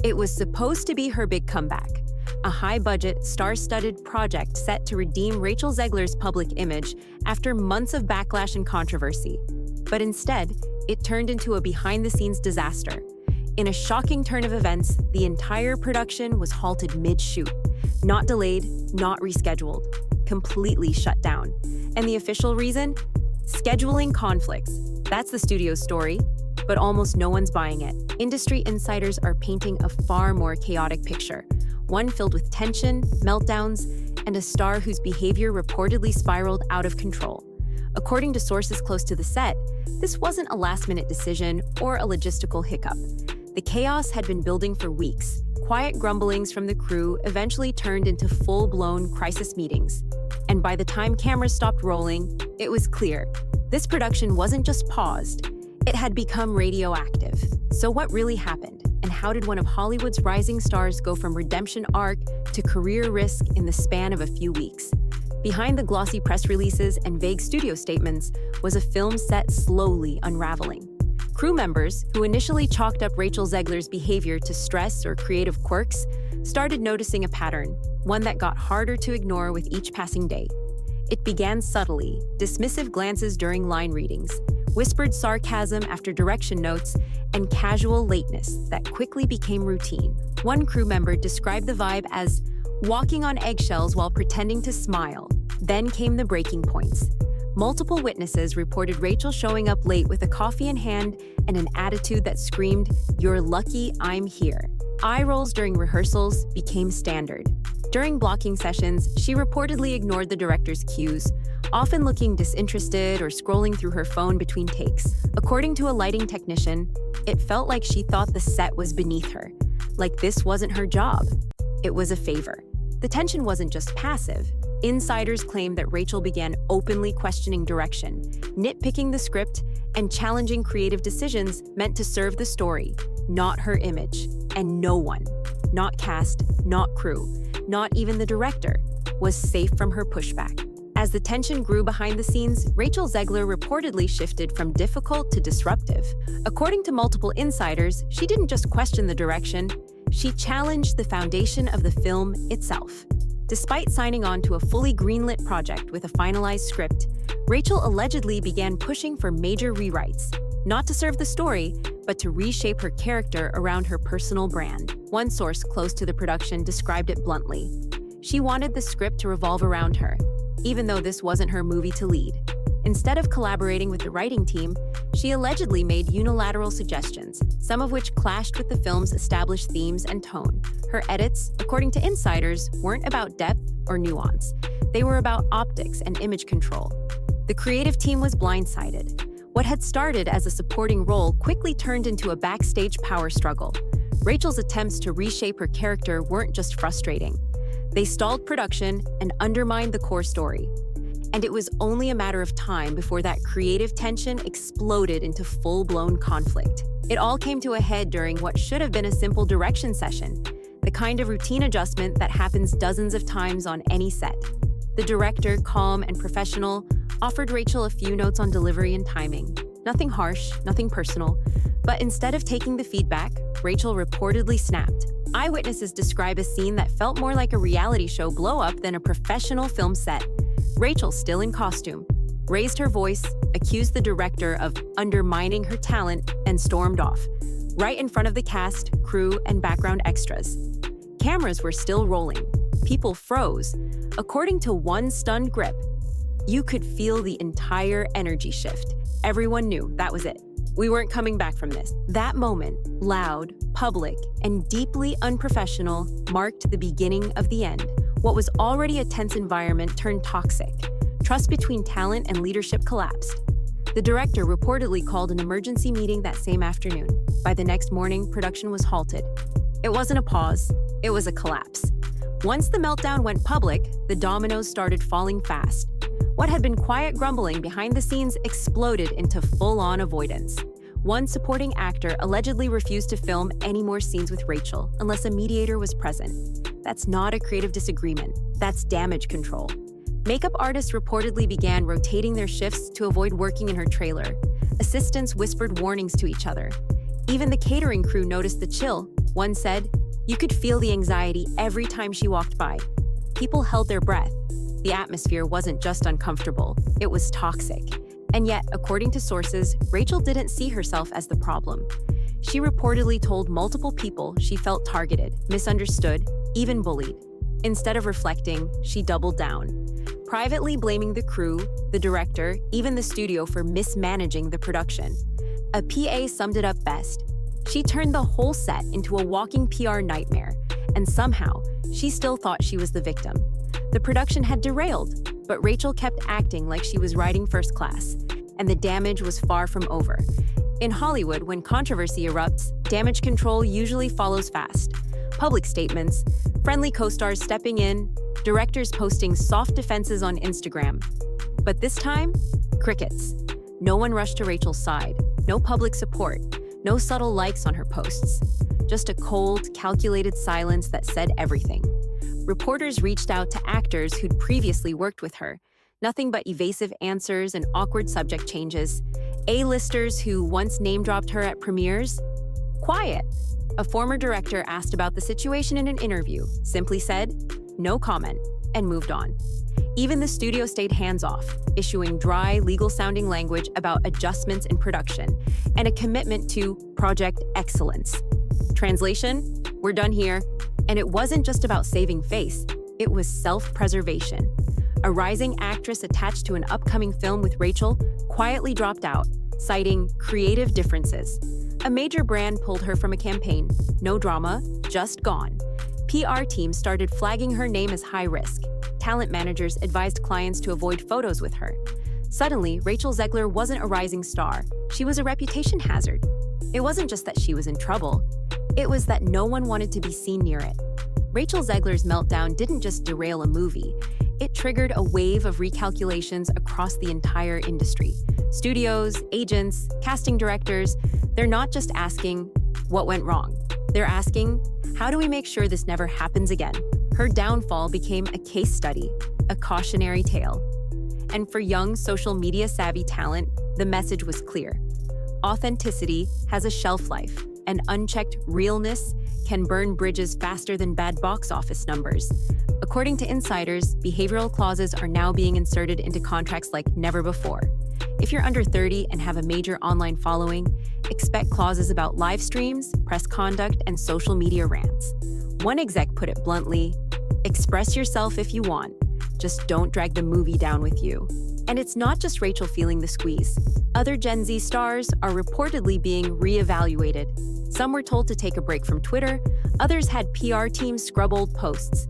It was supposed to be her big comeback, a high-budget, star-studded project set to redeem Rachel Zegler's public image after months of backlash and controversy. But instead, it turned into a behind-the-scenes disaster. In a shocking turn of events, the entire production was halted mid-shoot. Not delayed, not rescheduled, completely shut down. And the official reason? Scheduling conflicts. That's the studio's story, but almost no one's buying it. Industry insiders are painting a far more chaotic picture, one filled with tension, meltdowns, and a star whose behavior reportedly spiraled out of control. According to sources close to the set, this wasn't a last-minute decision or a logistical hiccup. The chaos had been building for weeks. Quiet grumblings from the crew eventually turned into full-blown crisis meetings. And by the time cameras stopped rolling, it was clear. This production wasn't just paused, it had become radioactive. So what really happened? And how did one of Hollywood's rising stars go from redemption arc to career risk in the span of a few weeks? Behind the glossy press releases and vague studio statements was a film set slowly unraveling. Crew members, who initially chalked up Rachel Zegler's behavior to stress or creative quirks, started noticing a pattern, one that got harder to ignore with each passing day. It began subtly, dismissive glances during line readings, whispered sarcasm after direction notes, and casual lateness that quickly became routine. One crew member described the vibe as walking on eggshells while pretending to smile. Then came the breaking points. Multiple witnesses reported Rachel showing up late with a coffee in hand and an attitude that screamed, "You're lucky I'm here." Eye rolls during rehearsals became standard. During blocking sessions, she reportedly ignored the director's cues, often looking disinterested or scrolling through her phone between takes. According to a lighting technician, it felt like she thought the set was beneath her, like this wasn't her job. It was a favor. The tension wasn't just passive. Insiders claimed that Rachel began openly questioning direction, nitpicking the script, and challenging creative decisions meant to serve the story, not her image. And no one, not cast, not crew, not even the director, was safe from her pushback. As the tension grew behind the scenes, Rachel Zegler reportedly shifted from difficult to disruptive. According to multiple insiders, she didn't just question the direction, she challenged the foundation of the film itself. Despite signing on to a fully greenlit project with a finalized script, Rachel allegedly began pushing for major rewrites, not to serve the story, but to reshape her character around her personal brand. One source close to the production described it bluntly. She wanted the script to revolve around her, even though this wasn't her movie to lead. Instead of collaborating with the writing team, she allegedly made unilateral suggestions, some of which clashed with the film's established themes and tone. Her edits, according to insiders, weren't about depth or nuance. They were about optics and image control. The creative team was blindsided. What had started as a supporting role quickly turned into a backstage power struggle. Rachel's attempts to reshape her character weren't just frustrating. They stalled production and undermined the core story. And it was only a matter of time before that creative tension exploded into full-blown conflict. It all came to a head during what should have been a simple direction session, the kind of routine adjustment that happens dozens of times on any set. The director, calm and professional, offered Rachel a few notes on delivery and timing. Nothing harsh, nothing personal, but instead of taking the feedback, Rachel reportedly snapped. Eyewitnesses describe a scene that felt more like a reality show blow-up than a professional film set. Rachel, still in costume, raised her voice, accused the director of undermining her talent, and stormed off, right in front of the cast, crew, and background extras. Cameras were still rolling. People froze. According to one stunned grip, you could feel the entire energy shift. Everyone knew that was it. We weren't coming back from this. That moment, loud, public, and deeply unprofessional, marked the beginning of the end. What was already a tense environment turned toxic. Trust between talent and leadership collapsed. The director reportedly called an emergency meeting that same afternoon. By the next morning, production was halted. It wasn't a pause, it was a collapse. Once the meltdown went public, the dominoes started falling fast. What had been quiet grumbling behind the scenes exploded into full-on avoidance. One supporting actor allegedly refused to film any more scenes with Rachel unless a mediator was present. That's not a creative disagreement, that's damage control. Makeup artists reportedly began rotating their shifts to avoid working in her trailer. Assistants whispered warnings to each other. Even the catering crew noticed the chill. One said, "You could feel the anxiety every time she walked by." People held their breath. The atmosphere wasn't just uncomfortable, it was toxic. And yet, according to sources, Rachel didn't see herself as the problem. She reportedly told multiple people she felt targeted, misunderstood, even bullied. Instead of reflecting, she doubled down, privately blaming the crew, the director, even the studio for mismanaging the production. A PA summed it up best. She turned the whole set into a walking PR nightmare, and somehow, she still thought she was the victim. The production had derailed, but Rachel kept acting like she was riding first class, and the damage was far from over. In Hollywood, when controversy erupts, damage control usually follows fast. Public statements, friendly co-stars stepping in, directors posting soft defenses on Instagram. But this time, crickets. No one rushed to Rachel's side, no public support, no subtle likes on her posts. Just a cold, calculated silence that said everything. Reporters reached out to actors who'd previously worked with her. Nothing but evasive answers and awkward subject changes. A-listers who once name-dropped her at premieres? Quiet. A former director asked about the situation in an interview, simply said, "No comment," and moved on. Even the studio stayed hands-off, issuing dry, legal-sounding language about adjustments in production and a commitment to project excellence. Translation, we're done here. And it wasn't just about saving face, it was self-preservation. A rising actress attached to an upcoming film with Rachel quietly dropped out, citing creative differences. A major brand pulled her from a campaign. No drama, just gone. PR teams started flagging her name as high risk. Talent managers advised clients to avoid photos with her. Suddenly, Rachel Zegler wasn't a rising star. She was a reputation hazard. It wasn't just that she was in trouble. It was that no one wanted to be seen near it. Rachel Zegler's meltdown didn't just derail a movie. It triggered a wave of recalculations across the entire industry. Studios, agents, casting directors, they're not just asking, what went wrong? They're asking, how do we make sure this never happens again? Her downfall became a case study, a cautionary tale. And for young social media savvy talent, the message was clear. Authenticity has a shelf life, and unchecked realness can burn bridges faster than bad box office numbers. According to insiders, behavioral clauses are now being inserted into contracts like never before. If you're under 30 and have a major online following, expect clauses about live streams, press conduct, and social media rants. One exec put it bluntly, express yourself if you want, just don't drag the movie down with you. And it's not just Rachel feeling the squeeze. Other Gen Z stars are reportedly being reevaluated. Some were told to take a break from Twitter, others had PR teams scrub old posts.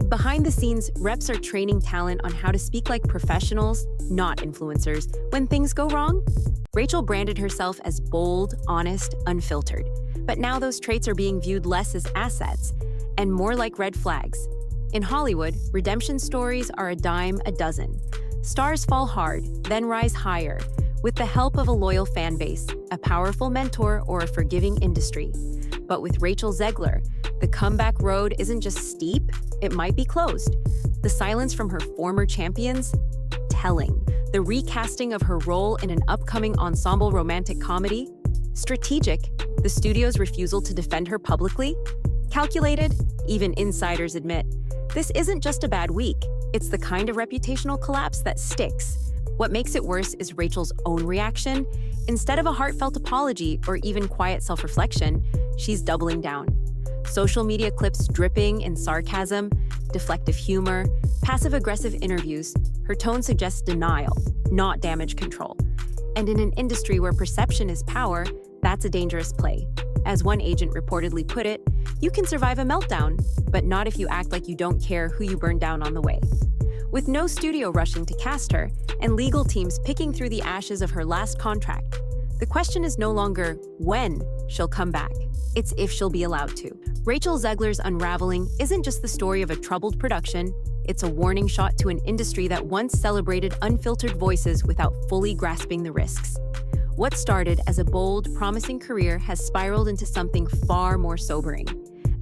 Behind the scenes, reps are training talent on how to speak like professionals, not influencers, when things go wrong. Rachel branded herself as bold, honest, unfiltered. But now those traits are being viewed less as assets and more like red flags. In Hollywood, redemption stories are a dime a dozen. Stars fall hard, then rise higher, with the help of a loyal fan base, a powerful mentor, or a forgiving industry. But with Rachel Zegler, the comeback road isn't just steep, it might be closed. The silence from her former champions? Telling. The recasting of her role in an upcoming ensemble romantic comedy? Strategic. The studio's refusal to defend her publicly? Calculated? Even insiders admit. This isn't just a bad week, it's the kind of reputational collapse that sticks. What makes it worse is Rachel's own reaction. Instead of a heartfelt apology or even quiet self-reflection, she's doubling down. Social media clips dripping in sarcasm, deflective humor, passive-aggressive interviews. Her tone suggests denial, not damage control. And in an industry where perception is power, that's a dangerous play. As one agent reportedly put it, you can survive a meltdown, but not if you act like you don't care who you burn down on the way. With no studio rushing to cast her and legal teams picking through the ashes of her last contract, the question is no longer when she'll come back, it's if she'll be allowed to. Rachel Zegler's unraveling isn't just the story of a troubled production, it's a warning shot to an industry that once celebrated unfiltered voices without fully grasping the risks. What started as a bold, promising career has spiraled into something far more sobering.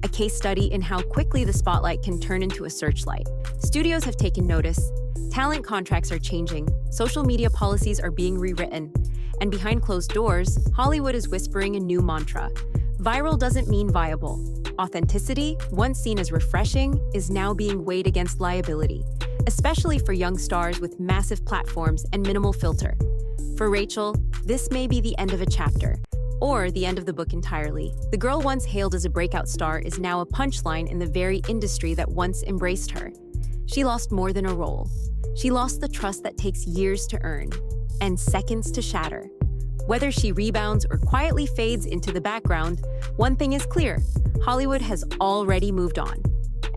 A case study in how quickly the spotlight can turn into a searchlight. Studios have taken notice, talent contracts are changing, social media policies are being rewritten, And behind closed doors, Hollywood is whispering a new mantra. Viral doesn't mean viable. Authenticity, once seen as refreshing, is now being weighed against liability, especially for young stars with massive platforms and minimal filter. For Rachel, this may be the end of a chapter, or the end of the book entirely. The girl once hailed as a breakout star is now a punchline in the very industry that once embraced her. She lost more than a role. She lost the trust that takes years to earn and seconds to shatter. Whether she rebounds or quietly fades into the background, one thing is clear: Hollywood has already moved on.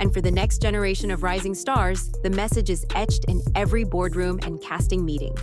And for the next generation of rising stars, the message is etched in every boardroom and casting meeting.